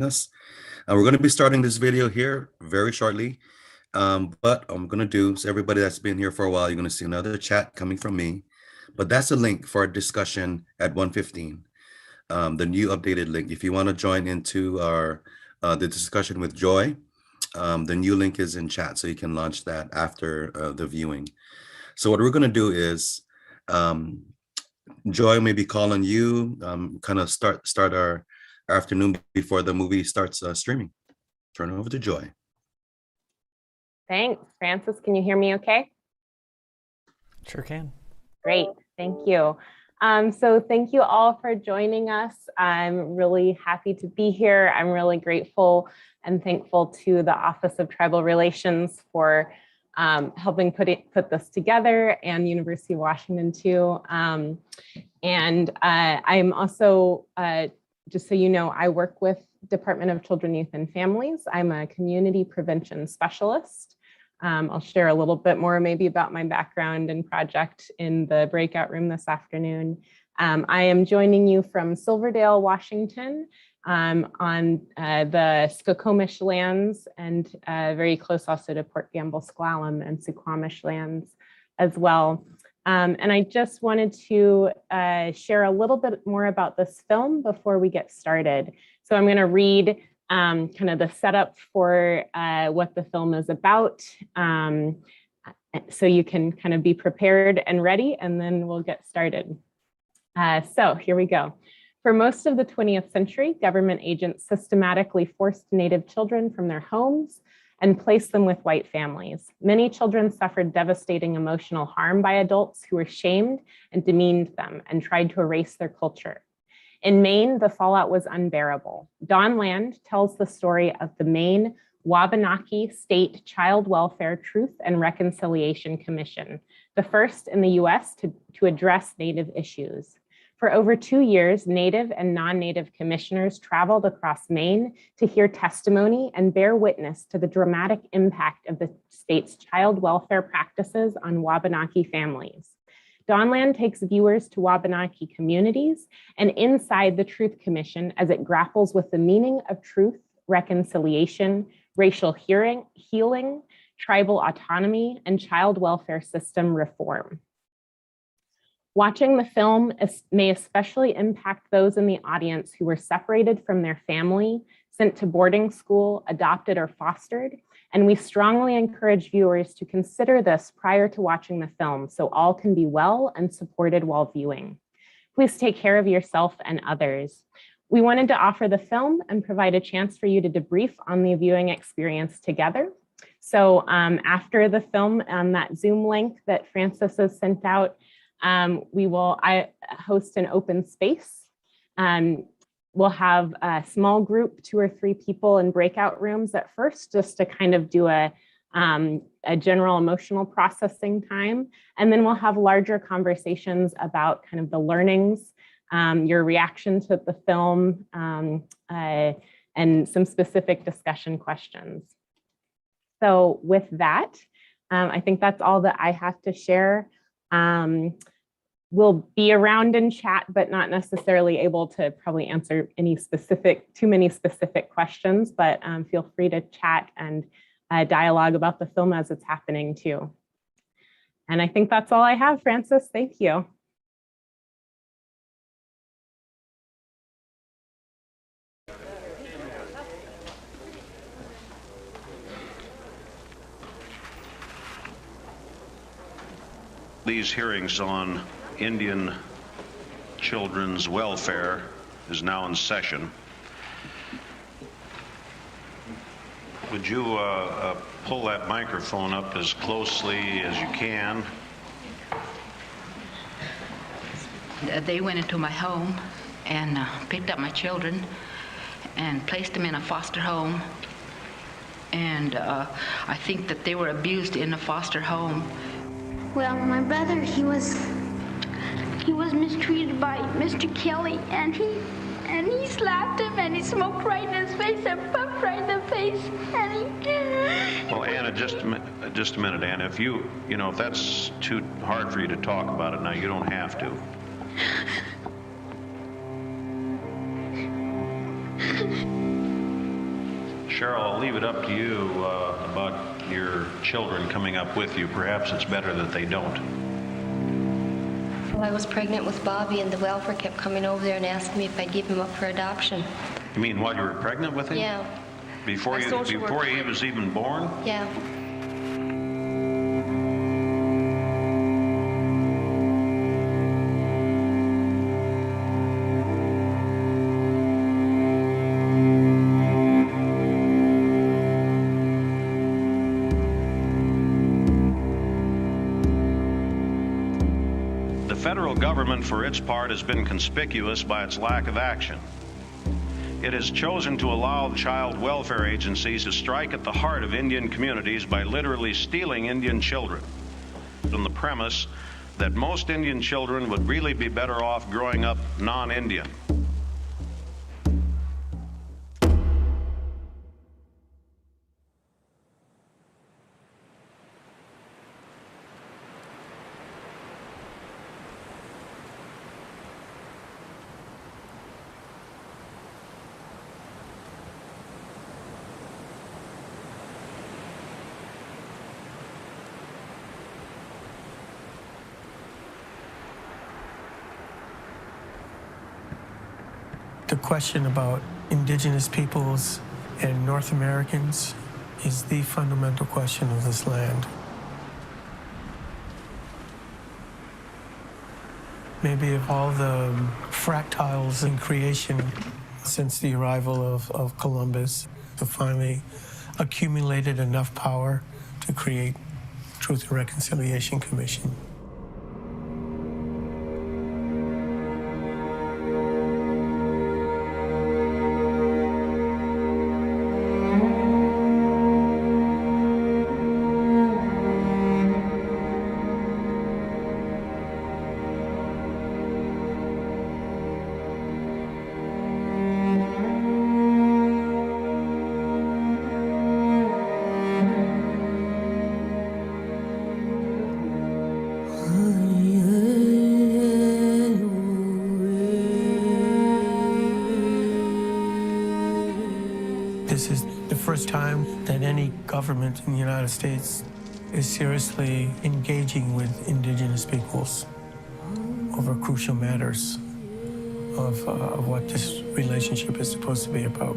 Yes. We're going to be starting this video here very shortly. But I'm going to do, so everybody that's been here for a while, you're going to see another chat coming from me. But that's a link for a discussion at 1:15, the new updated link. If you want to join into our the discussion with Joy, the new link is in chat, so you can launch that after the viewing. So what we're going to do is, Joy, maybe call on you, kind of start our afternoon before the movie starts streaming. Turn it over to Joy. Thanks, Francis. Can you hear me okay? Sure can. Great, thank you. So thank you all for joining us. I'm really happy to be here. I'm really grateful and thankful to the Office of Tribal Relations for helping put this together, and University of Washington too. And I'm also, just so you know, I work with Department of Children, Youth, and Families. I'm a community prevention specialist. I'll share a little bit more maybe about my background and project in the breakout room this afternoon. I am joining you from Silverdale, Washington, on the Skokomish lands, and very close also to Port Gamble, S'Klallam, and Suquamish lands as well. And I just wanted to share a little bit more about this film before we get started. So I'm going to read kind of the setup for what the film is about, so you can kind of be prepared and ready, and then we'll get started. So here we go. For most of the 20th century, government agents systematically forced Native children from their homes and placed them with white families. Many children suffered devastating emotional harm by adults who were shamed and demeaned them and tried to erase their culture. In Maine, the fallout was unbearable. Don Land tells the story of the Maine Wabanaki State Child Welfare Truth and Reconciliation Commission, the first in the US to address Native issues. For over 2 years, Native and non-Native commissioners traveled across Maine to hear testimony and bear witness to the dramatic impact of the state's child welfare practices on Wabanaki families. Donland takes viewers to Wabanaki communities and inside the Truth Commission as it grapples with the meaning of truth, reconciliation, racial healing, tribal autonomy, and child welfare system reform. Watching the film may especially impact those in the audience who were separated from their family, sent to boarding school, adopted, or fostered, and we strongly encourage viewers to consider this prior to watching the film so all can be well and supported while viewing. Please take care of yourself and others. We wanted to offer the film and provide a chance for you to debrief on the viewing experience together. So after the film, that Zoom link that Francis has sent out, I host an open space. We'll have a small group, 2 or 3 people in breakout rooms at first, just to kind of do a general emotional processing time. And then we'll have larger conversations about kind of the learnings, your reaction to the film, and some specific discussion questions. So with that, I think that's all that I have to share. We'll be around in chat, but not necessarily able to probably answer too many specific questions, but feel free to chat and dialogue about the film as it's happening too. And I think that's all I have, Francis. Thank you. These hearings on Indian children's welfare is now in session. Would you pull that microphone up as closely as you can? They went into my home and picked up my children and placed them in a foster home. And I think that they were abused in a foster home. Well, my brother, he was mistreated by Mr. Kelly, and he slapped him, and he smoked right in his face, and puffed right in the face, and he... Well, Anna, just a minute, Anna. If that's too hard for you to talk about it now, you don't have to. Cheryl, I'll leave it up to you about your children coming up with you. Perhaps it's better that they don't. Well, I was pregnant with Bobby, and the welfare kept coming over there and asking me if I'd give him up for adoption. You mean while you were pregnant with him? Yeah. Before he was even born? Yeah. The federal government, for its part, has been conspicuous by its lack of action. It has chosen to allow child welfare agencies to strike at the heart of Indian communities by literally stealing Indian children, on the premise that most Indian children would really be better off growing up non-Indian. The question about Indigenous peoples and North Americans is the fundamental question of this land. Maybe of all the fractals in creation since the arrival of Columbus, to finally accumulated enough power to create Truth and Reconciliation Commission. This is the first time that any government in the United States is seriously engaging with Indigenous peoples over crucial matters of what this relationship is supposed to be about.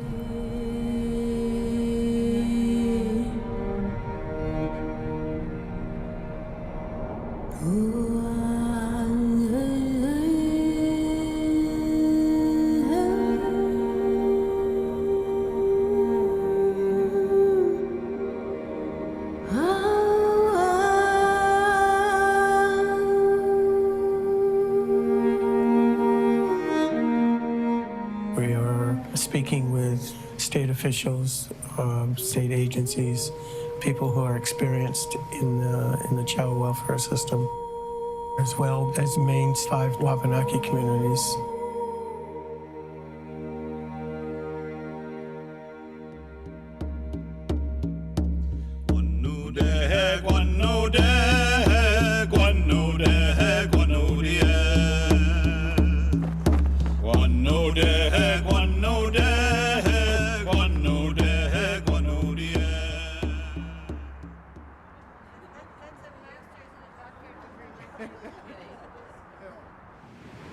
We are speaking with state officials, state agencies, people who are experienced in the child welfare system, as well as Maine's 5 Wabanaki communities.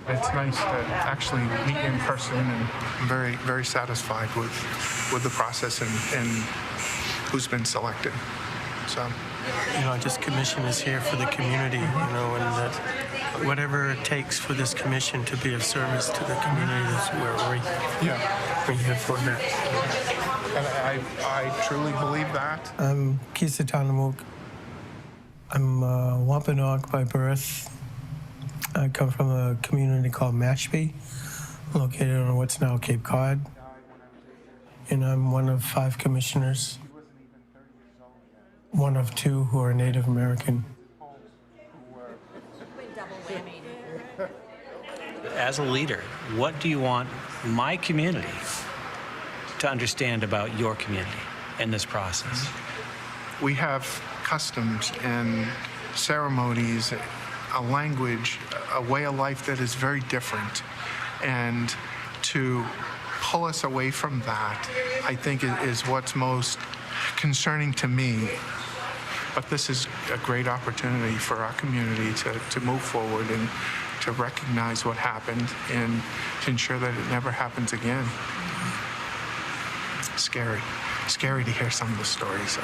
It's nice to actually meet in person, and I'm very, very satisfied with the process and who's been selected. So, This commission is here for the community, and that whatever it takes for this commission to be of service to the community, that's where we're here for that. and I truly believe that. I'm Kisa Tanamuk. I'm Wampanoag by birth. I come from a community called Mashpee, located on what's now Cape Cod. And I'm one of 5 commissioners, one of 2 who are Native American. As a leader, what do you want my community to understand about your community in this process? We have customs and ceremonies, a language, a way of life that is very different. And to pull us away from that, I think is what's most concerning to me. But this is a great opportunity for our community to move forward and to recognize what happened and to ensure that it never happens again. Scary to hear some of the stories. So,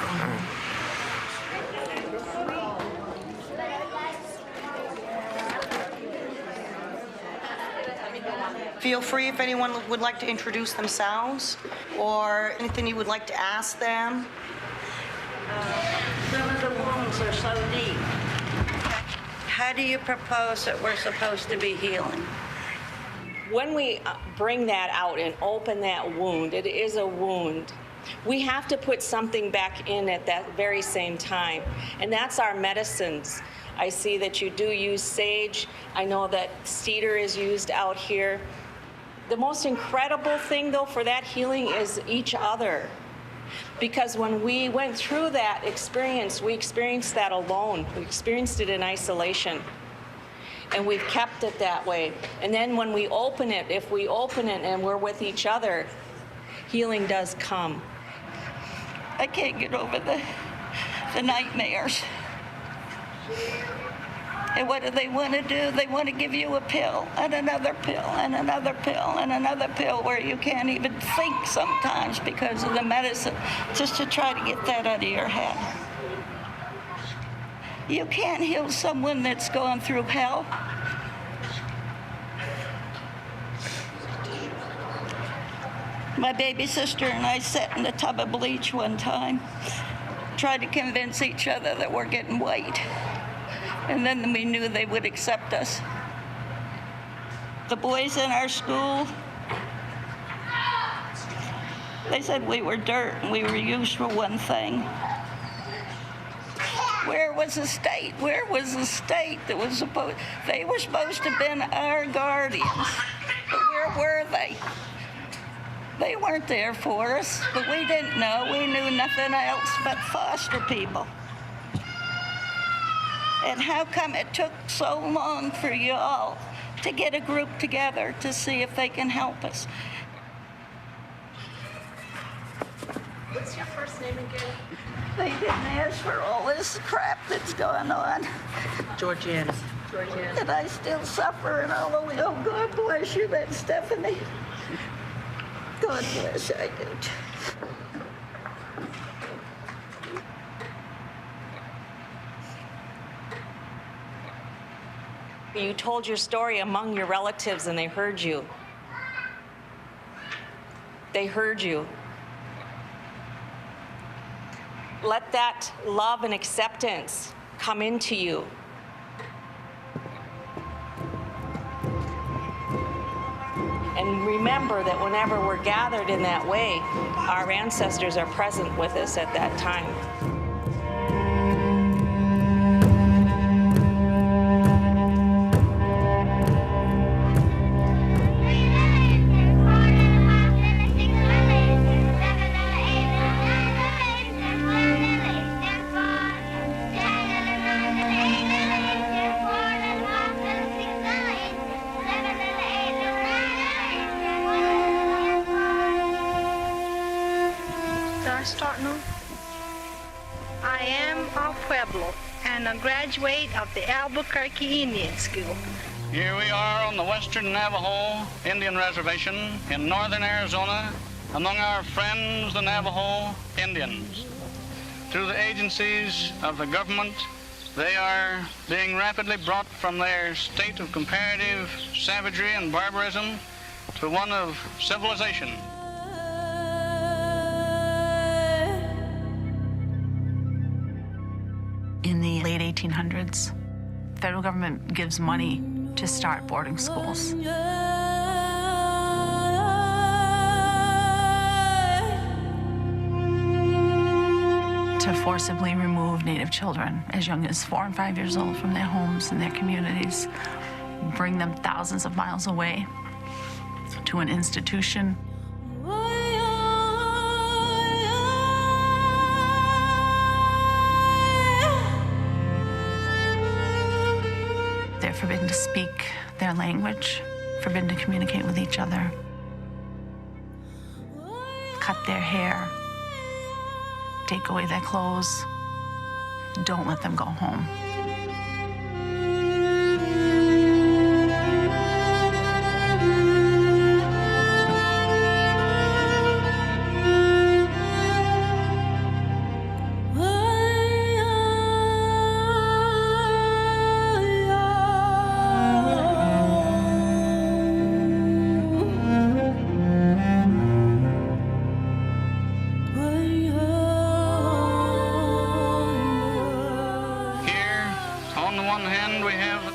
Feel free if anyone would like to introduce themselves or anything you would like to ask them. Some of the wounds are so deep. How do you propose that we're supposed to be healing? When we bring that out and open that wound, it is a wound. We have to put something back in at that very same time, and that's our medicines. I see that you do use sage. I know that cedar is used out here. The most incredible thing, though, for that healing is each other. Because when we went through that experience, we experienced that alone. We experienced it in isolation. And we've kept it that way. And then when we open it, if we open it and we're with each other, healing does come. I can't get over the nightmares. And what do they want to do? They want to give you a pill and another pill and another pill and another pill where you can't even think sometimes because of the medicine, just to try to get that out of your head. You can't heal someone that's gone through hell. My baby sister and I sat in a tub of bleach one time, tried to convince each other that we're getting white. And then we knew they would accept us. The boys in our school, they said we were dirt and we were used for one thing. Where was the state? Where was the state that was supposed, they were supposed to have been our guardians, but where were they? They weren't there for us, but we didn't know. We knew nothing else but foster people. And how come it took so long for you all to get a group together to see if they can help us? What's your first name again? They didn't ask for all this crap that's going on. Georgiana. And I still suffer and all the way. Oh, God bless you, that's Stephanie. God bless, I do. You told your story among your relatives and they heard you. They heard you. Let that love and acceptance come into you. And remember that whenever we're gathered in that way, our ancestors are present with us at that time. I am a Pueblo and a graduate of the Albuquerque Indian School. Here we are on the Western Navajo Indian Reservation in northern Arizona among our friends, the Navajo Indians. Through the agencies of the government, they are being rapidly brought from their state of comparative savagery and barbarism to one of civilization. In the late 1800s, the federal government gives money to start boarding schools. To forcibly remove Native children as young as 4 and 5 years old from their homes and their communities, bring them thousands of miles away to an institution. They're forbidden to speak their language, forbidden to communicate with each other. their hair, take away their clothes. Don't let them go home.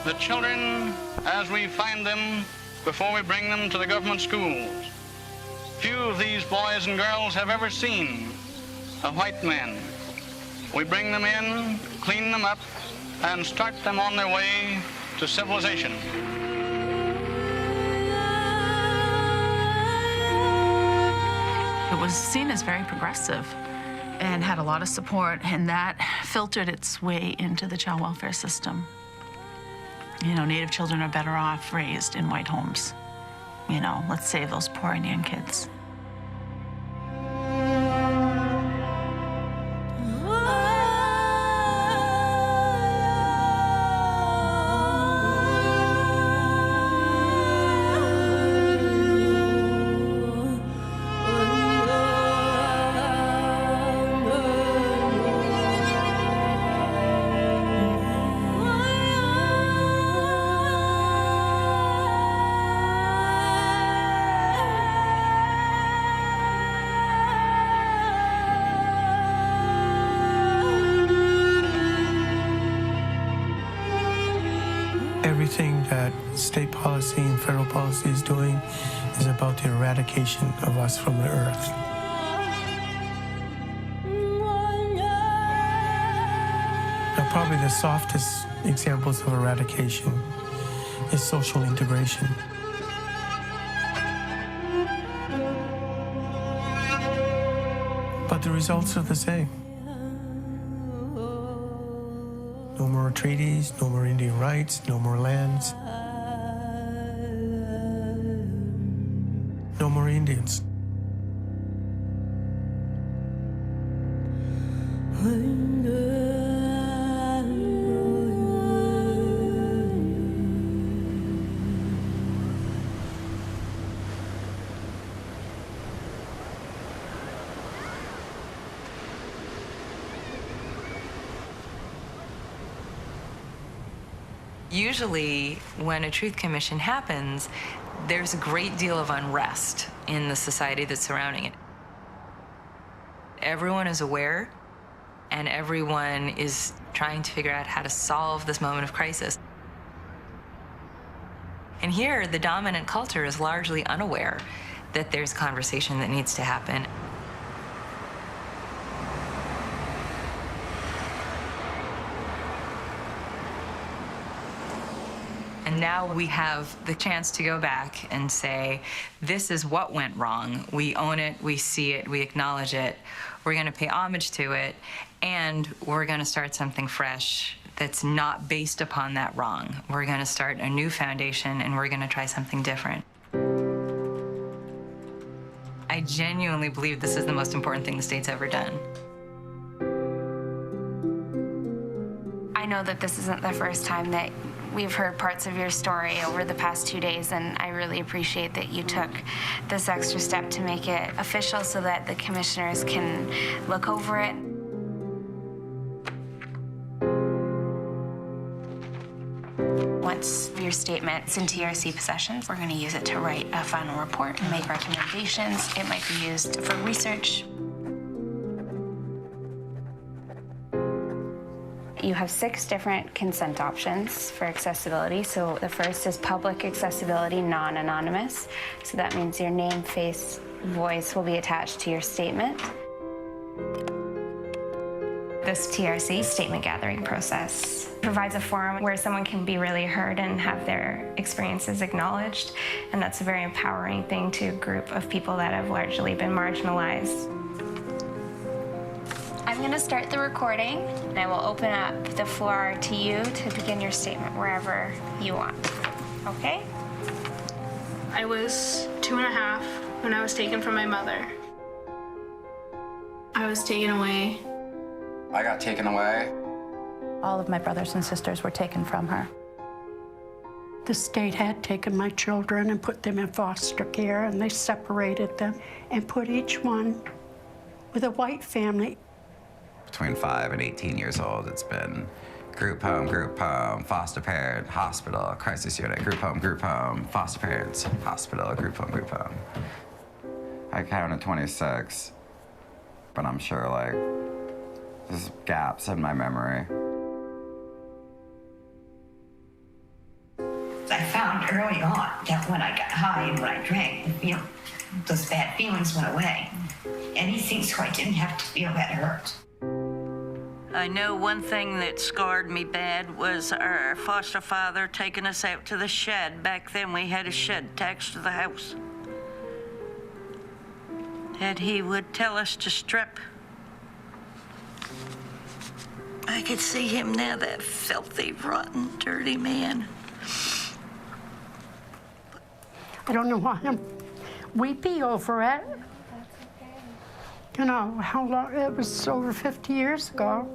The children as we find them before we bring them to the government schools. Few of these boys and girls have ever seen a white man. We bring them in, clean them up, and start them on their way to civilization. It was seen as very progressive and had a lot of support, and that filtered its way into the child welfare system. You know, Native children are better off raised in white homes. You know, let's save those poor Indian kids. Everything that state policy and federal policy is doing is about the eradication of us from the earth. Now, probably the softest examples of eradication is social integration. But the results are the same. No more treaties, no more Indian rights, no more lands. No more Indians. Usually, when a Truth Commission happens, there's a great deal of unrest in the society that's surrounding it. Everyone is aware, and everyone is trying to figure out how to solve this moment of crisis. And here, the dominant culture is largely unaware that there's conversation that needs to happen. And now we have the chance to go back and say, this is what went wrong. We own it, we see it, we acknowledge it. We're going to pay homage to it, and we're going to start something fresh that's not based upon that wrong. We're going to start a new foundation, and we're going to try something different. I genuinely believe this is the most important thing the state's ever done. I know that this isn't the first time that we've heard parts of your story over the past 2 days, and I really appreciate that you took this extra step to make it official so that the commissioners can look over it. Once your statement's in TRC possession, we're going to use it to write a final report and make recommendations. It might be used for research. You have 6 different consent options for accessibility. So the first is public accessibility, non-anonymous. So that means your name, face, voice will be attached to your statement. This TRC, statement gathering process, provides a forum where someone can be really heard and have their experiences acknowledged. And that's a very empowering thing to a group of people that have largely been marginalized. I'm going to start the recording, and I will open up the floor to you to begin your statement wherever you want. Okay? I was 2.5 when I was taken from my mother. I was taken away. I got taken away. All of my brothers and sisters were taken from her. The state had taken my children and put them in foster care, and they separated them and put each one with a white family. Between 5 and 18 years old, it's been group home, foster parent, hospital, crisis unit, group home, foster parents, hospital, group home. I counted 26, but I'm sure, like, there's gaps in my memory. I found early on that when I got high and when I drank, those bad feelings went away. Anything, so I didn't have to feel that hurt. I know one thing that scarred me bad was our foster father taking us out to the shed. Back then we had a shed attached to the house. And he would tell us to strip. I could see him now, that filthy, rotten, dirty man. I don't know why I'm weepy over it. You know, how long, it was over 50 years ago.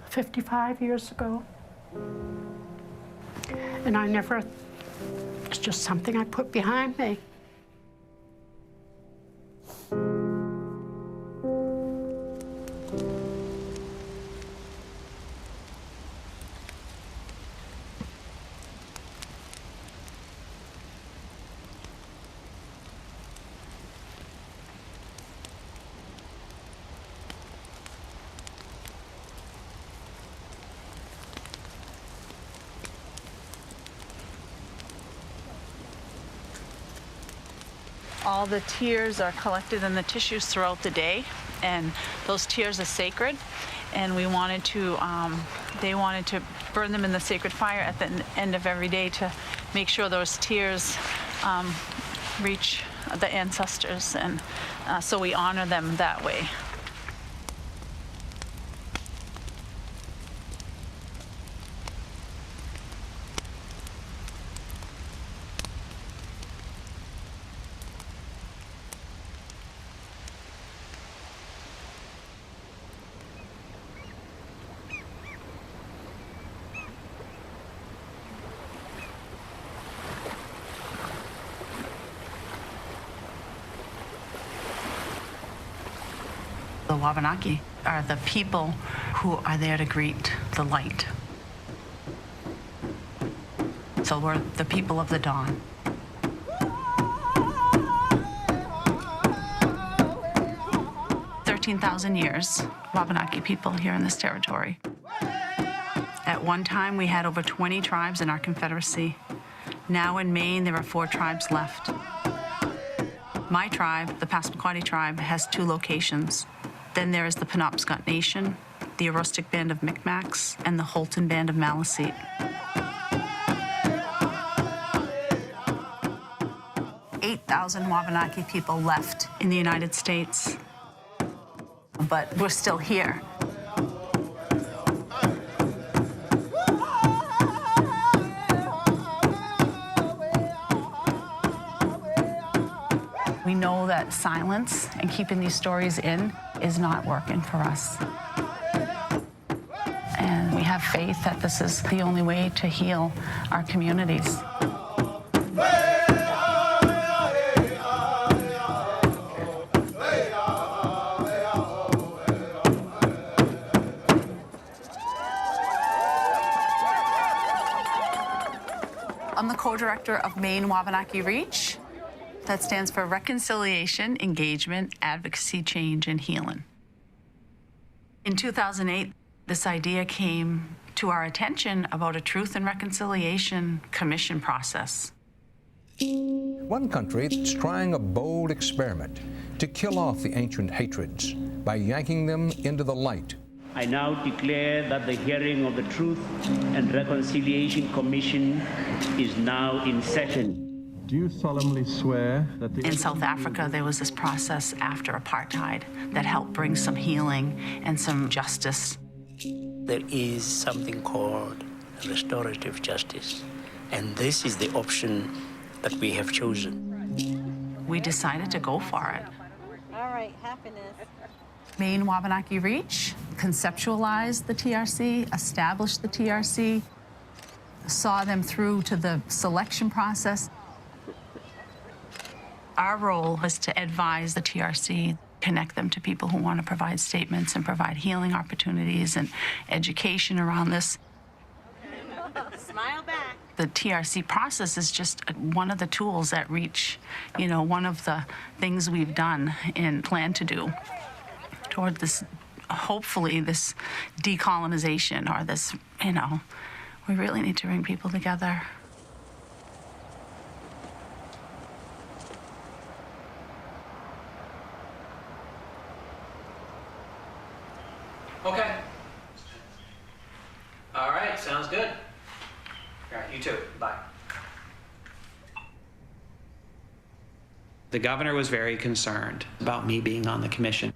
55 years ago. And I never, it's just something I put behind me. All the tears are collected in the tissues throughout the day, and those tears are sacred. And we wanted to, they wanted to burn them in the sacred fire at the end of every day to make sure those tears reach the ancestors, and so we honor them that way. The Wabanaki are the people who are there to greet the light. So we're the people of the dawn. "13,000 years, Wabanaki people here in this territory. At one time, we had over 20 tribes in our confederacy. Now in Maine, there are 4 tribes left. My tribe, the Passamaquoddy tribe, has 2 locations. Then there is the Penobscot Nation, the Aroostook Band of Micmacs, and the Holton Band of Maliseet. 8,000 Wabanaki people left in the United States, but we're still here. We know that silence and keeping these stories in is not working for us. And we have faith that this is the only way to heal our communities. I'm the co-director of Maine Wabanaki Reach. That stands for Reconciliation, Engagement, Advocacy, Change, and Healing. In 2008, this idea came to our attention about a Truth and Reconciliation Commission process. One country is trying a bold experiment to kill off the ancient hatreds by yanking them into the light. I now declare that the hearing of the Truth and Reconciliation Commission is now in session. Do you solemnly swear that In South Africa, there was this process after apartheid that helped bring some healing and some justice. There is something called restorative justice, and this is the option that we have chosen. we decided to go for it. All right, happiness. Maine Wabanaki Reach conceptualized the TRC, established the TRC, saw them through to the selection process. Our role was to advise the TRC, connect them to people who want to provide statements and provide healing opportunities and education around this. Smile back. The TRC process is just one of the tools at Reach, you know, one of the things we've done and plan to do toward this, hopefully, this decolonization or this, you know, we really need to bring people together. Okay. All right, sounds good. All right, you too. Bye. The governor was very concerned about me being on the commission.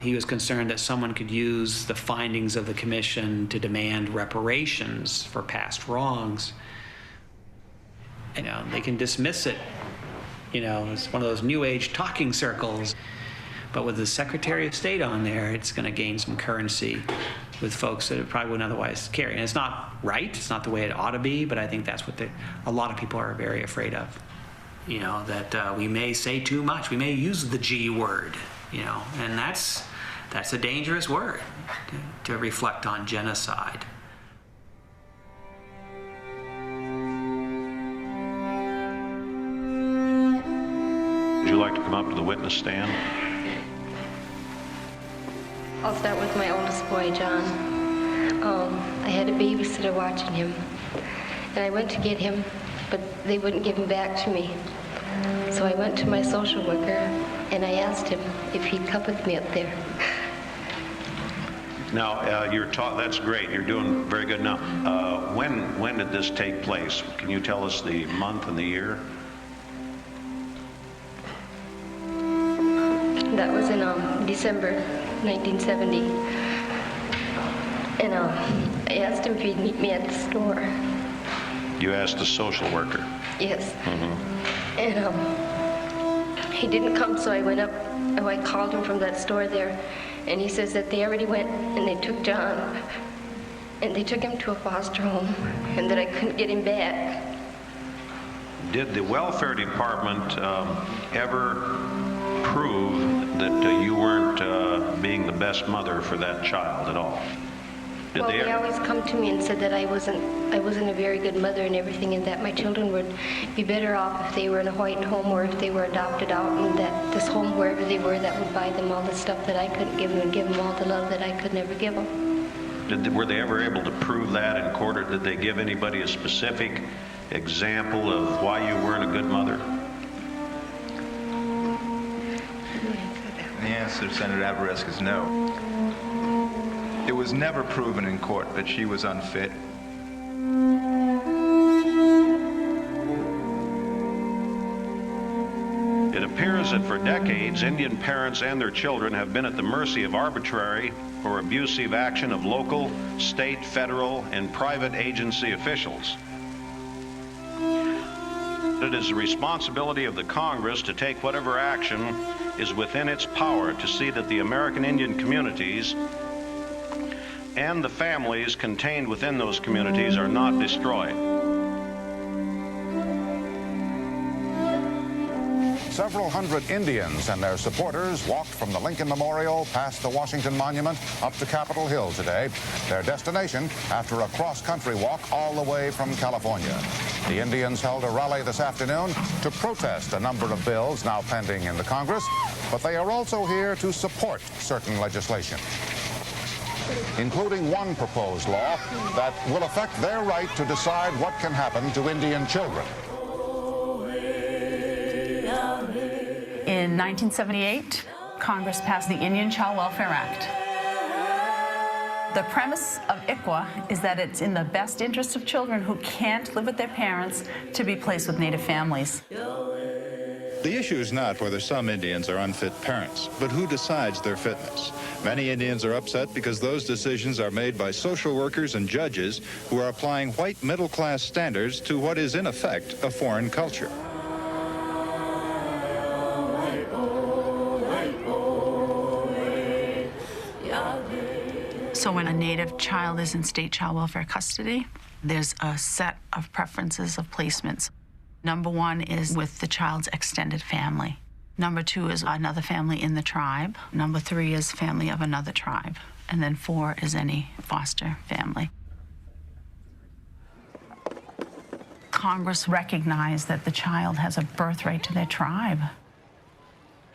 He was concerned that someone could use the findings of the commission to demand reparations for past wrongs. You know, they can dismiss it, you know, it's one of those new age talking circles. But with the Secretary of State on there, it's going to gain some currency with folks that it probably wouldn't otherwise carry. And it's not right, it's not the way it ought to be, but I think that's what a lot of people are very afraid of. You know, that we may say too much, we may use the G word, you know, and that's a dangerous word to reflect on genocide. Would you like to come up to the witness stand? I'll start with my oldest boy, John. I had a babysitter watching him, and I went to get him, but they wouldn't give him back to me. So I went to my social worker, and I asked him if he'd come with me up there. Now, you're taught, that's great. You're doing very good now. When did this take place? Can you tell us the month and the year? That was in December 1970. And I asked him if he'd meet me at the store. You asked the social worker? Yes. Mm-hmm. And he didn't come, so I went up, and I called him from that store there, and he says that they already went and they took John, and they took him to a foster home, and that I couldn't get him back. Did the welfare department ever prove that you weren't being the best mother for that child at all? Well, they always come to me and said that I wasn't a very good mother and everything, and that my children would be better off if they were in a white home or if they were adopted out, and that this home, wherever they were, that would buy them all the stuff that I couldn't give them and give them all the love that I could never give them. Were they ever able to prove that in court, or did they give anybody a specific example of why you weren't a good mother? The answer, Senator Avarisk, is no. It was never proven in court that she was unfit. It appears that for decades, Indian parents and their children have been at the mercy of arbitrary or abusive action of local, state, federal, and private agency officials. It is the responsibility of the Congress to take whatever action is within its power to see that the American Indian communities and the families contained within those communities are not destroyed. Several hundred Indians and their supporters walked from the Lincoln Memorial past the Washington Monument up to Capitol Hill today, their destination after a cross-country walk all the way from California. The Indians held a rally this afternoon to protest a number of bills now pending in the Congress, but they are also here to support certain legislation, including one proposed law that will affect their right to decide what can happen to Indian children. In 1978, Congress passed the Indian Child Welfare Act. The premise of ICYF is that it's in the best interest of children who can't live with their parents to be placed with Native families. The issue is not whether some Indians are unfit parents, but who decides their fitness. Many Indians are upset because those decisions are made by social workers and judges who are applying white middle-class standards to what is in effect a foreign culture. So when a Native child is in state child welfare custody, there's a set of preferences of placements. Number 1 is with the child's extended family. Number 2 is another family in the tribe. Number 3 is family of another tribe. And then 4 is any foster family. Congress recognized that the child has a birthright to their tribe,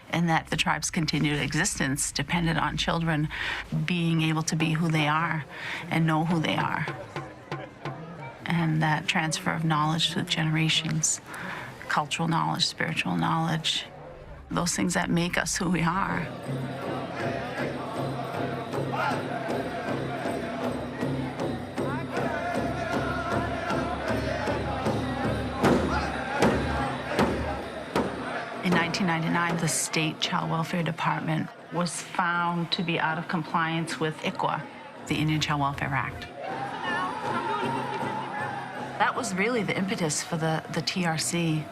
and that the tribe's continued existence depended on children being able to be who they are and know who they are. And that transfer of knowledge through generations, cultural knowledge, spiritual knowledge, those things that make us who we are. In 1999, the state child welfare department was found to be out of compliance with ICYF, the Indian Child Welfare Act. That was really the impetus for the TRC.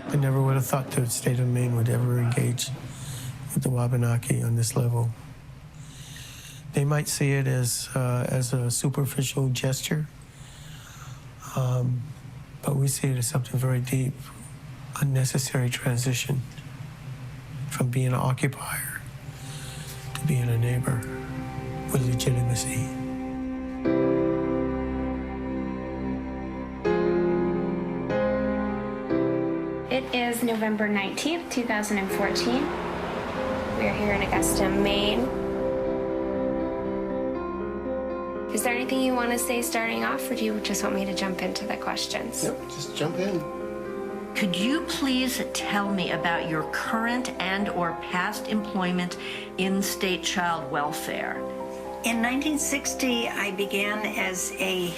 I never would have thought the state of Maine would ever engage with the Wabanaki on this level. They might see it as a superficial gesture, but we see it as something very deep, unnecessary transition from being an occupier to being a neighbor with legitimacy. It is November 19th, 2014. We are here in Augusta, Maine. Is there anything you want to say starting off, or do you just want me to jump into the questions? Yep, just jump in. Could you please tell me about your current and/or past employment in state child welfare? In 1960, I began as a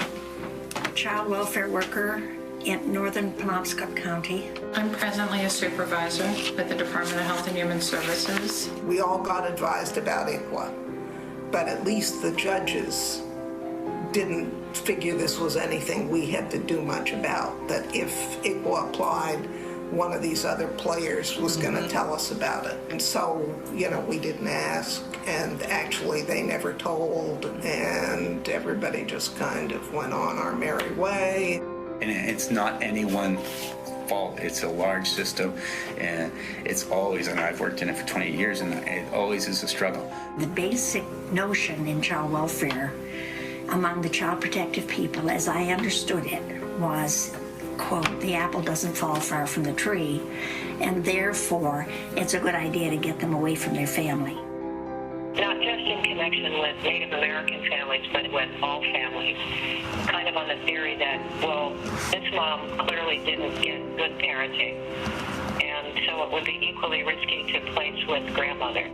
child welfare worker in northern Penobscot County. I'm presently a supervisor with the Department of Health and Human Services. We all got advised about ICWA, but at least the judges didn't figure this was anything we had to do much about, that if ICWA applied, one of these other players was going to tell us about it. And so, you know, we didn't ask, and actually they never told, and everybody just kind of went on our merry way. And it's not anyone's fault. It's a large system, and it's always, and I've worked in it for 20 years, and it always is a struggle. The basic notion in child welfare among the child protective people, as I understood it, was, quote, the apple doesn't fall far from the tree, and therefore it's a good idea to get them away from their family. Not just in connection with Native American families, but with all families, kind of on the theory that, well, this mom clearly didn't get good parenting, and so it would be equally risky to place with grandmother.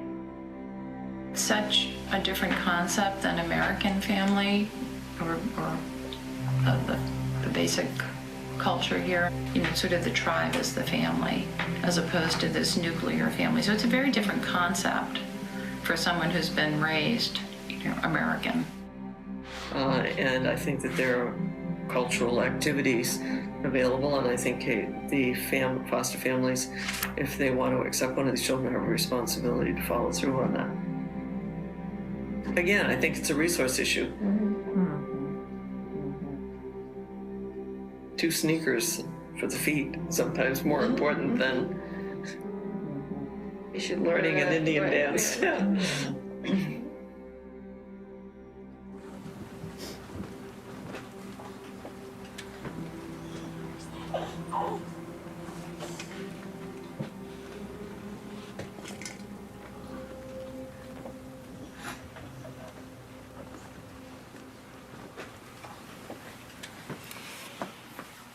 Such a different concept than American family, or the basic culture here. You know, sort of the tribe is the family, as opposed to this nuclear family. So it's a very different concept for someone who's been raised, you know, American. And I think that there are cultural activities available, and I think the foster families, if they want to accept one of these children, have a responsibility to follow through on that. Again, I think it's a resource issue. Two sneakers for the feet, sometimes more important than learning an Indian dance.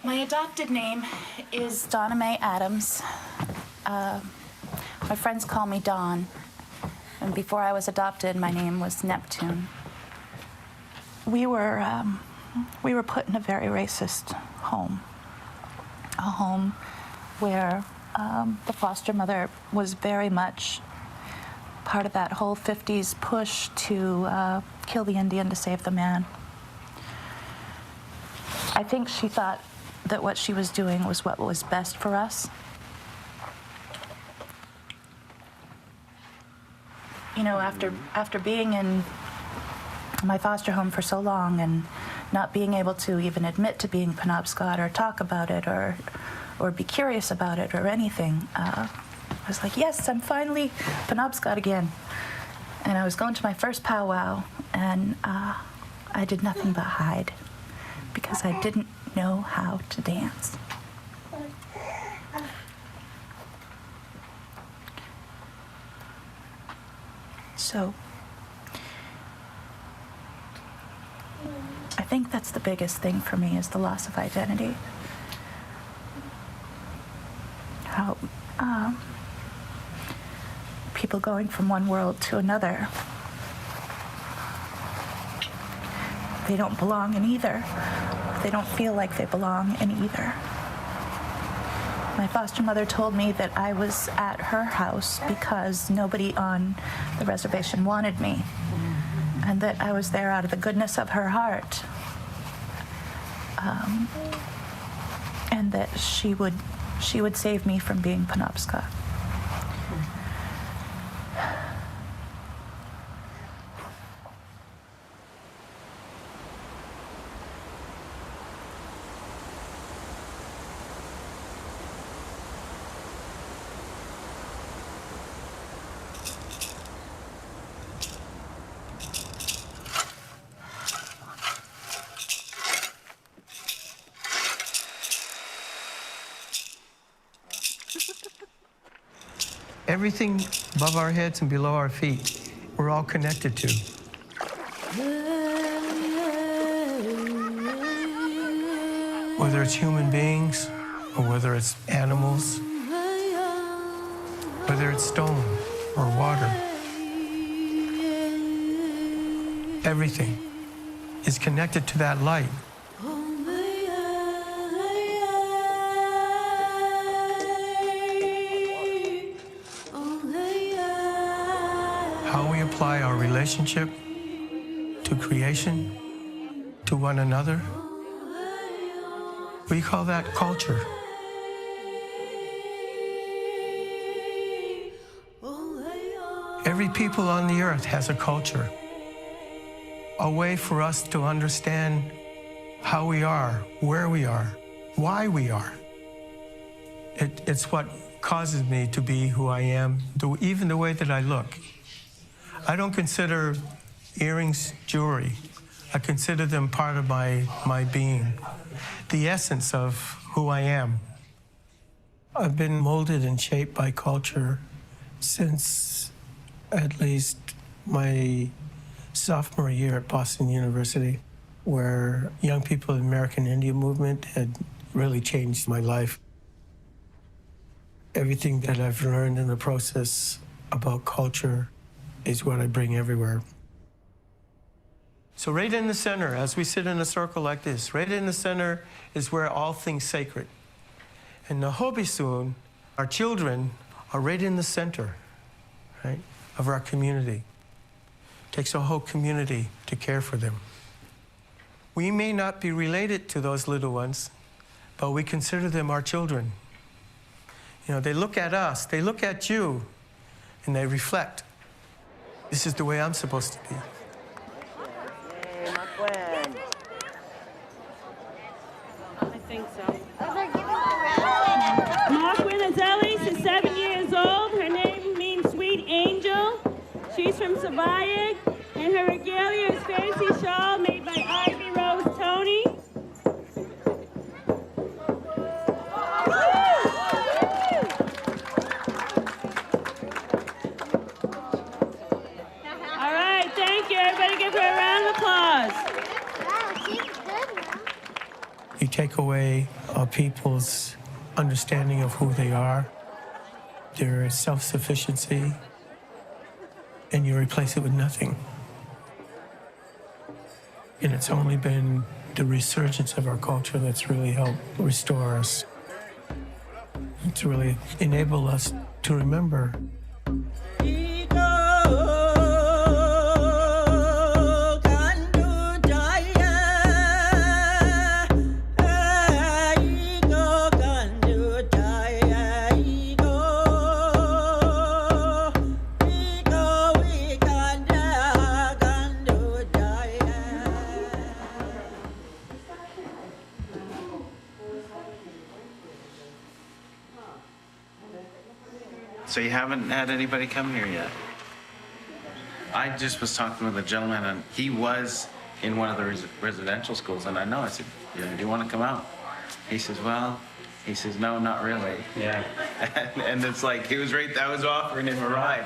My adopted name is Donna Mae Adams. My friends call me Dawn. And before I was adopted, my name was Neptune. We were put in a very racist home. A home where the foster mother was very much part of that whole 50s push to kill the Indian to save the man. I think she thought that what she was doing was what was best for us. You know, after being in my foster home for so long and not being able to even admit to being Penobscot or talk about it or be curious about it or anything, I was like, yes, I'm finally Penobscot again. And I was going to my first powwow, and I did nothing but hide because I didn't know how to dance. So I think that's the biggest thing for me, is the loss of identity. How people going from one world to another, they don't belong in either. They don't feel like they belong in either. My foster mother told me that I was at her house because nobody on the reservation wanted me, and that I was there out of the goodness of her heart, and that she would save me from being Penobscot. Everything above our heads and below our feet, we're all connected to. Whether it's human beings or whether it's animals, whether it's stone or water, everything is connected to that light. How we apply our relationship to creation, to one another, we call that culture. Every people on the earth has a culture, a way for us to understand how we are, where we are, why we are. It's what causes me to be who I am, even the way that I look. I don't consider earrings jewelry. I consider them part of my being, the essence of who I am. I've been molded and shaped by culture since at least my sophomore year at Boston University, where young people in the American Indian movement had really changed my life. Everything that I've learned in the process about culture is what I bring everywhere. So right in the center, as we sit in a circle like this, right in the center is where all things sacred. And the Hobisoon, our children, are right in the center, right, of our community. It takes a whole community to care for them. We may not be related to those little ones, but we consider them our children. You know, they look at us, they look at you, and they reflect. This is the way I'm supposed to be. I think so. Mark Winnazelli is 7 years old. Her name means sweet angel. She's from Savaic, and her regalia is fancy shawl made by Ivy Rose Tony. All right, thank you. Everybody give her a round of applause. You take away people's understanding of who they are, their self-sufficiency, and you replace it with nothing. And it's only been the resurgence of our culture that's really helped restore us, to really enable us to remember. So you haven't had anybody come here yet? I just was talking with a gentleman, and he was in one of the residential schools, and I said, do you want to come out? He says, no, not really. Yeah. And it's like, he was right, I was offering him a ride.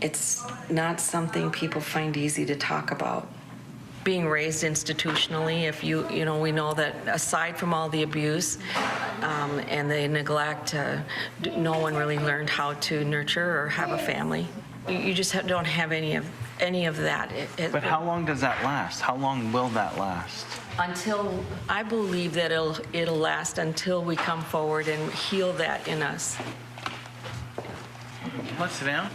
It's not something people find easy to talk about. Being raised institutionally, we know that aside from all the abuse and the neglect, no one really learned how to nurture or have a family. You just don't have any of that. But how long does that last? How long will that last? Until, I believe that it'll last until we come forward and heal that in us. Let's sit down.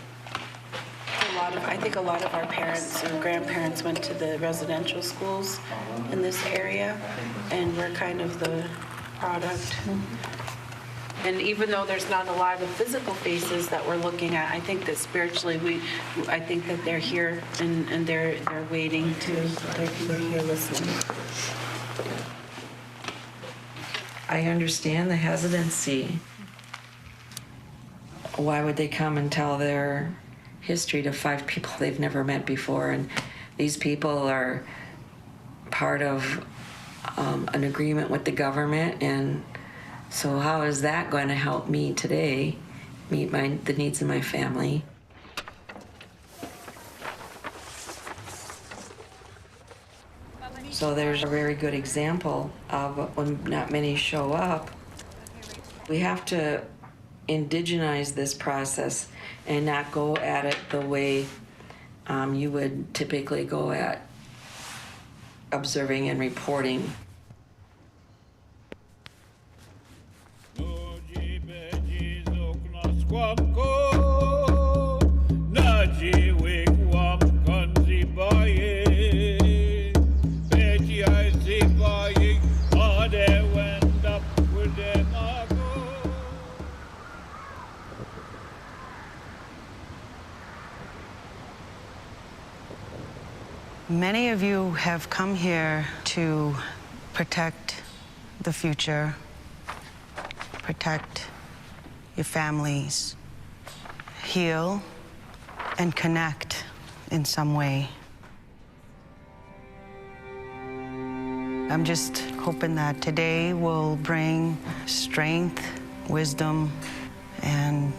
I think a lot of our parents and grandparents went to the residential schools in this area, and we're kind of the product. And even though there's not a lot of physical faces that we're looking at, I think that spiritually, I think that they're here and they're waiting they're here listening. I understand the hesitancy. Why would they come and tell their history to 5 people they've never met before? And these people are part of an agreement with the government, and so how is that going to help me today meet the needs of my family? So there's a very good example of when not many show up. We have to indigenize this process and not go at it the way you would typically go at observing and reporting. Many of you have come here to protect the future, protect your families, heal, and connect in some way. I'm just hoping that today will bring strength, wisdom, and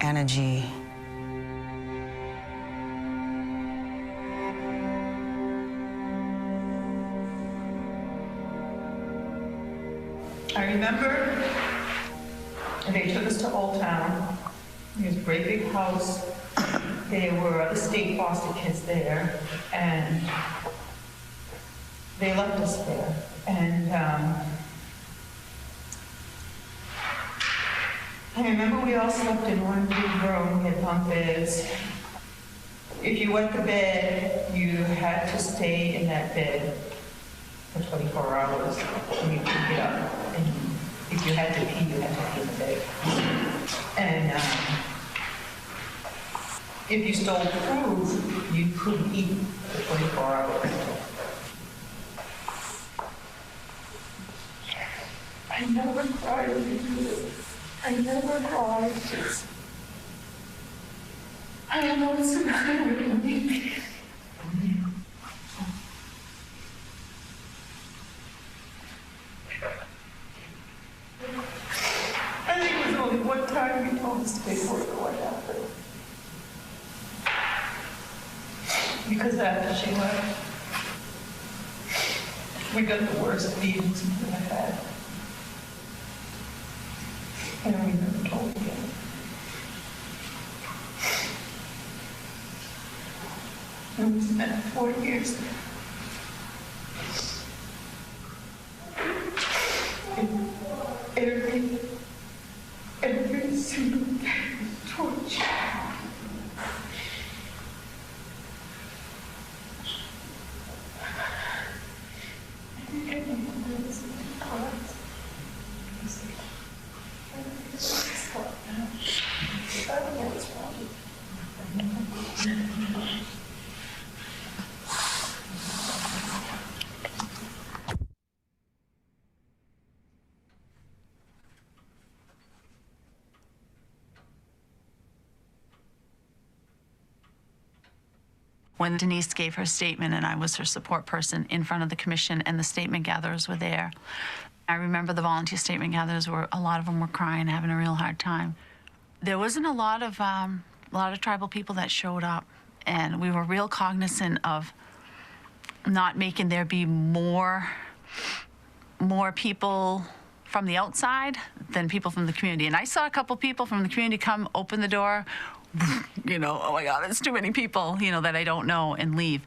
energy. I remember they took us to Old Town. There was a great big house. There were other state foster kids there, and they left us there. And I remember we all slept in one big room. We had bunk beds. If you went to bed, you had to stay in that bed for 24 hours, and you could get up. And if you had to pee, you had to pee in the bed. And if you stole food, you couldn't eat for 24 hours. I never cried when you do this. I never cried. I don't know what's the matter with me. I think it was only one time you told us to pay for it what happened. Because after she left, we got the worst beatings we've ever had. And we never told again. And we spent 4 years there. Every single day was torture. When Denise gave her statement and I was her support person in front of the commission and the statement gatherers were there, I remember the volunteer statement gatherers a lot of them were crying, having a real hard time. There wasn't a lot of tribal people that showed up, and we were real cognizant of not making there be more people from the outside than people from the community. And I saw a couple people from the community come, open the door, you know, oh my God, there's too many people, you know, that I don't know, and leave.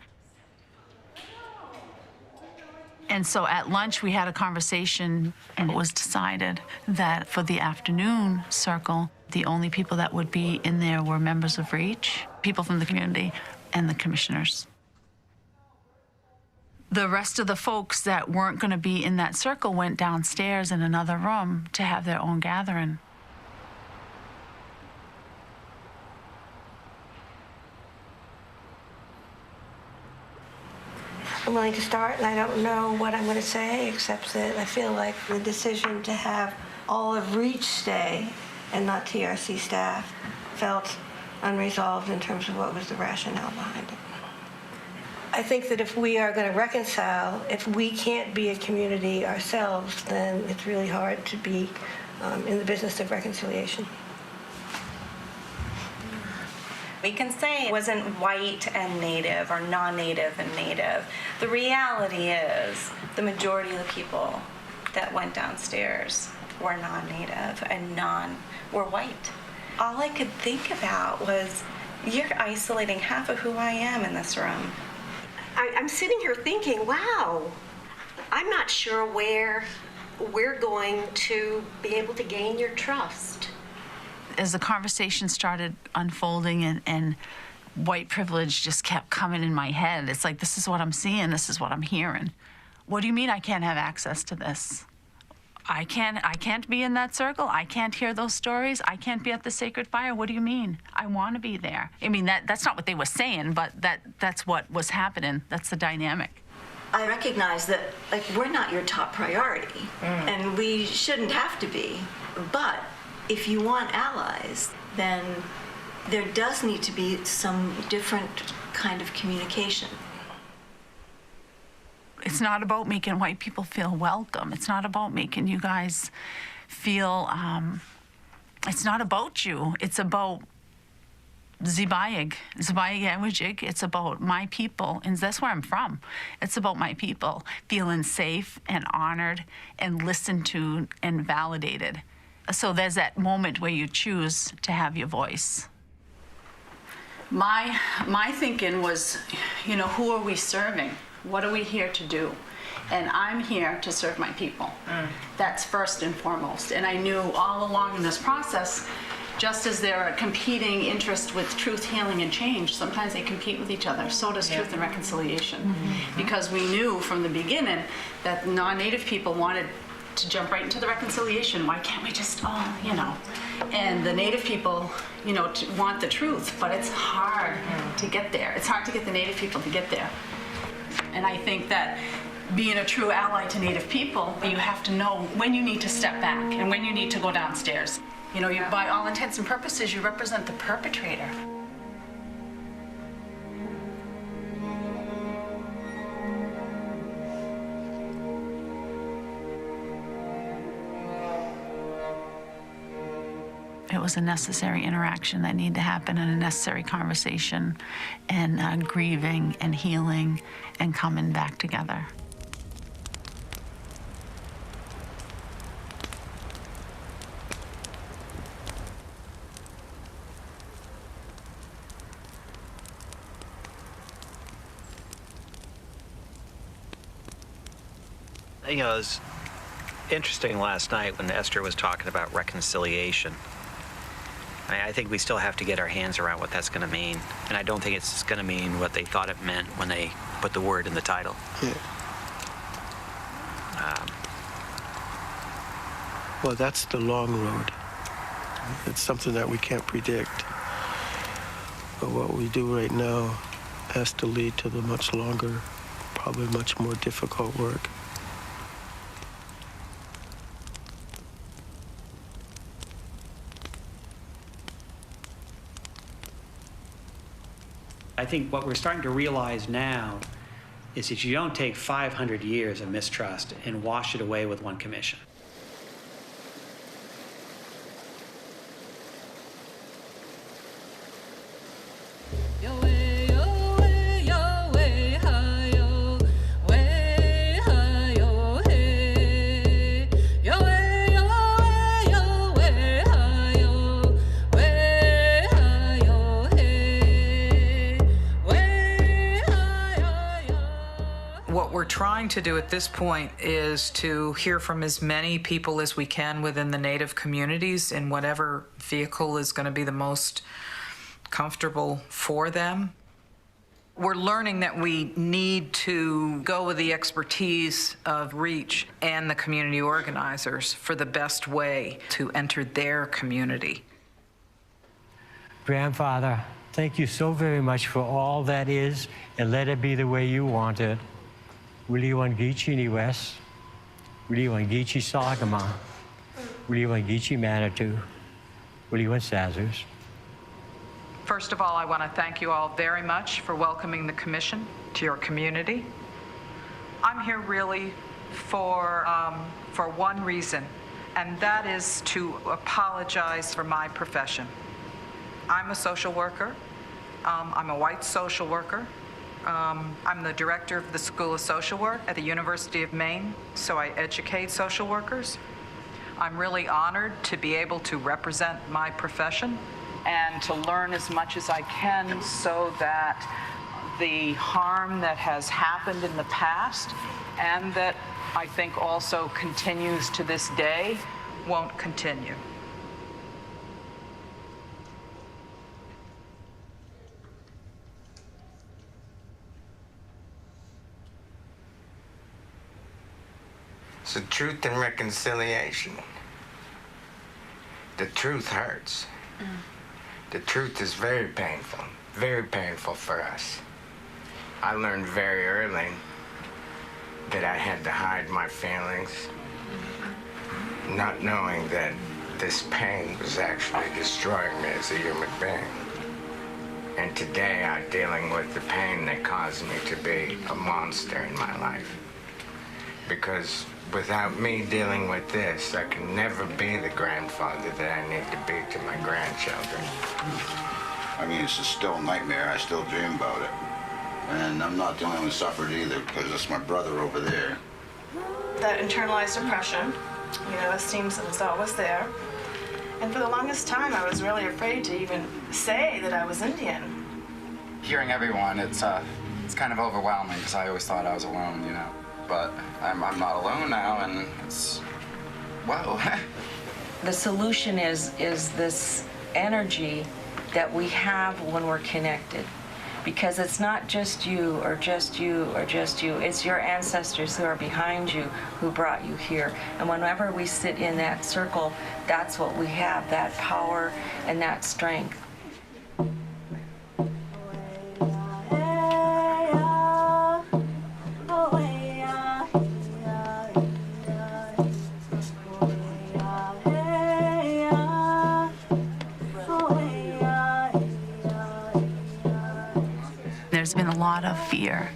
And so at lunch, we had a conversation, and it was decided that for the afternoon circle, the only people that would be in there were members of REACH, people from the community, and the commissioners. The rest of the folks that weren't going to be in that circle went downstairs in another room to have their own gathering. I'm willing to start, and I don't know what I'm going to say, except that I feel like the decision to have all of REACH stay and not TRC staff felt unresolved in terms of what was the rationale behind it. I think that if we are going to reconcile, if we can't be a community ourselves, then it's really hard to be in the business of reconciliation. We can say it wasn't white and Native or non-Native and Native. The reality is the majority of the people that went downstairs were non-Native and were white. All I could think about was, you're isolating half of who I am in this room. I'm sitting here thinking, wow, I'm not sure where we're going to be able to gain your trust. As the conversation started unfolding and white privilege just kept coming in my head, it's like, this is what I'm seeing, this is what I'm hearing. What do you mean I can't have access to this? I can't be in that circle. I can't hear those stories. I can't be at the sacred fire. What do you mean? I want to be there. I mean, that's not what they were saying, but that's what was happening. That's the dynamic. I recognize that, like, we're not your top priority, and we shouldn't have to be. But if you want allies, then there does need to be some different kind of communication. It's not about making white people feel welcome. It's not about making you guys feel, it's not about you. It's about Zibayig Awajig. It's about my people, and that's where I'm from. It's about my people feeling safe and honored and listened to and validated. So there's that moment where you choose to have your voice. My thinking was, you know, who are we serving? What are we here to do? And I'm here to serve my people. That's first and foremost. And I knew all along in this process, just as there are competing interests with truth, healing, and change, sometimes they compete with each other. So does truth and reconciliation. Because we knew from the beginning that non-Native people wanted to jump right into the reconciliation. Why can't we just, you know? And the Native people, you know, want the truth, but it's hard to get there. It's hard to get the Native people to get there. And I think that being a true ally to Native people, you have to know when you need to step back and when you need to go downstairs. You know, by all intents and purposes, you represent the perpetrator. It was a necessary interaction that needed to happen, and a necessary conversation, and grieving and healing and coming back together. You know, it was interesting last night when Esther was talking about reconciliation. I think we still have to get our hands around what that's going to mean. And I don't think it's going to mean what they thought it meant when they put the word in the title. Yeah. Well, that's the long road. It's something that we can't predict. But what we do right now has to lead to the much longer, probably much more difficult work. I think what we're starting to realize now is that you don't take 500 years of mistrust and wash it away with one commission. What we're trying to do at this point is to hear from as many people as we can within the Native communities in whatever vehicle is going to be the most comfortable for them. We're learning that we need to go with the expertise of REACH and the community organizers for the best way to enter their community. Grandfather, thank you so very much for all that is, and let it be the way you want it. Wiliwangichi ni West, Wiliwangichi Sagama, Wiliwangichi Manitou, Wiliwan Sazers. First of all, I want to thank you all very much for welcoming the commission to your community. I'm here really for one reason, and that is to apologize for my profession. I'm a social worker. I'm a white social worker. I'm the director of the School of Social Work at the University of Maine, so I educate social workers. I'm really honored to be able to represent my profession and to learn as much as I can so that the harm that has happened in the past and that I think also continues to this day won't continue. So truth and reconciliation. The truth hurts. The truth is very painful for us. I learned very early that I had to hide my feelings, not knowing that this pain was actually destroying me as a human being. And today I'm dealing with the pain that caused me to be a monster in my life. Because without me dealing with this, I can never be the grandfather that I need to be to my grandchildren. I mean, it's still a nightmare. I still dream about it. And I'm not the only one who suffered either, because it's my brother over there. That internalized oppression, it seems that it's always there. And for the longest time, I was really afraid to even say that I was Indian. Hearing everyone, it's kind of overwhelming, because I always thought I was alone, But I'm not alone now, and it's, whoa. The solution is this energy that we have when we're connected. Because it's not just you or just you or just you. It's your ancestors who are behind you who brought you here. And whenever we sit in that circle, that's what we have, that power and that strength. There's been a lot of fear.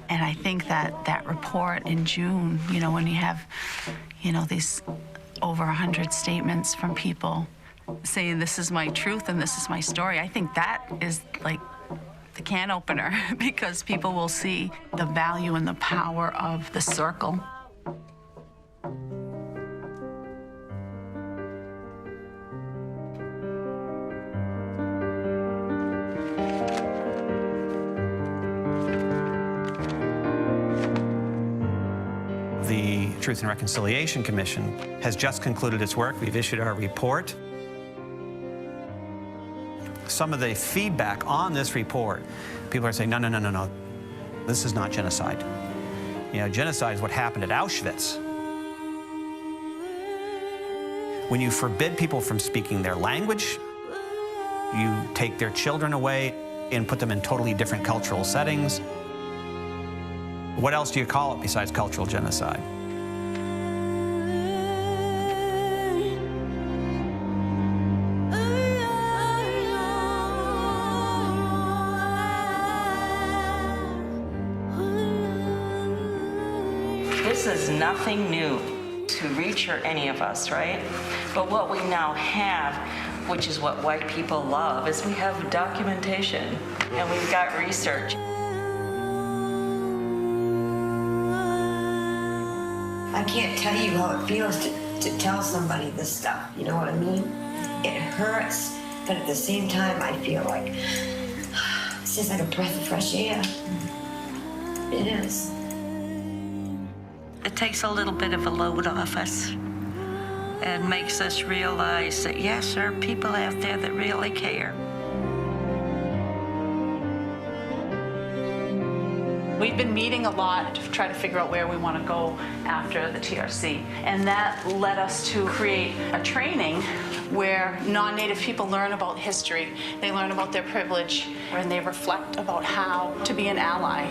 And I think that report in June, when you have, these over 100 statements from people saying this is my truth and this is my story, I think that is like the can opener because people will see the value and the power of the circle. The Truth and Reconciliation Commission has just concluded its work. We've issued our report. Some of the feedback on this report, people are saying, no. This is not genocide. Genocide is what happened at Auschwitz. When you forbid people from speaking their language, you take their children away and put them in totally different cultural settings. What else do you call it besides cultural genocide? is nothing new to reach or any of us, right? But what we now have, which is what white people love, is we have documentation and we've got research. I can't tell you how it feels to tell somebody this stuff, you know what I mean? It hurts, but at the same time I feel like it's just like a breath of fresh air. It is. It takes a little bit of a load off us and makes us realize that, yes, there are people out there that really care. We've been meeting a lot to try to figure out where we want to go after the TRC. And that led us to create a training where non-Native people learn about history, they learn about their privilege, and they reflect about how to be an ally.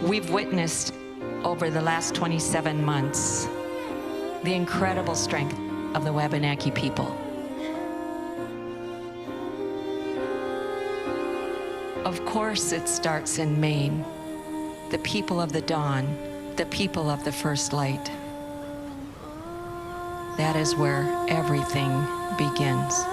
We've witnessed over the last 27 months the incredible strength of the Wabanaki people. Of course, it starts in Maine, the people of the dawn, the people of the first light. That is where everything begins.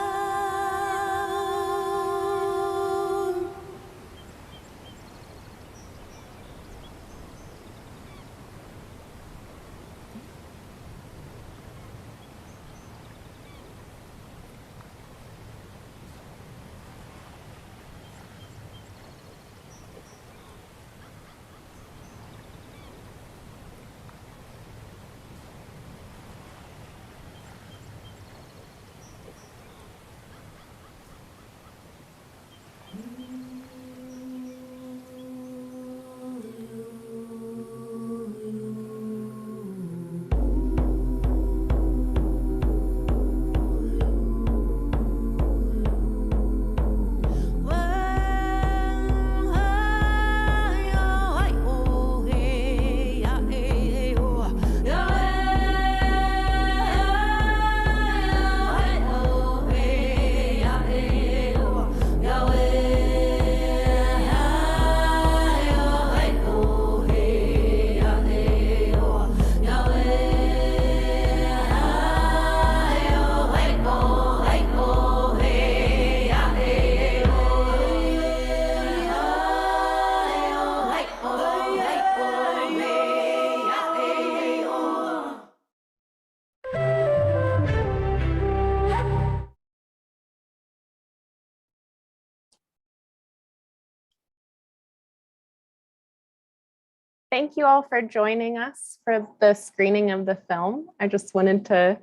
Thank you all for joining us for the screening of the film. I just wanted to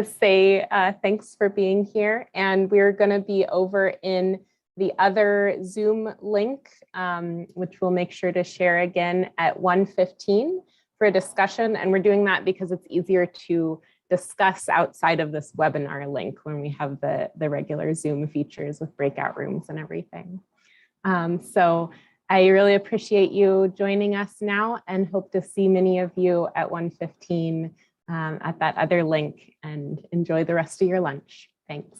say thanks for being here. And we're going to be over in the other Zoom link, which we'll make sure to share again at 1:15 for a discussion. And we're doing that because it's easier to discuss outside of this webinar link when we have the regular Zoom features with breakout rooms and everything. So I really appreciate you joining us now and hope to see many of you at 1:15 at that other link, and enjoy the rest of your lunch. Thanks.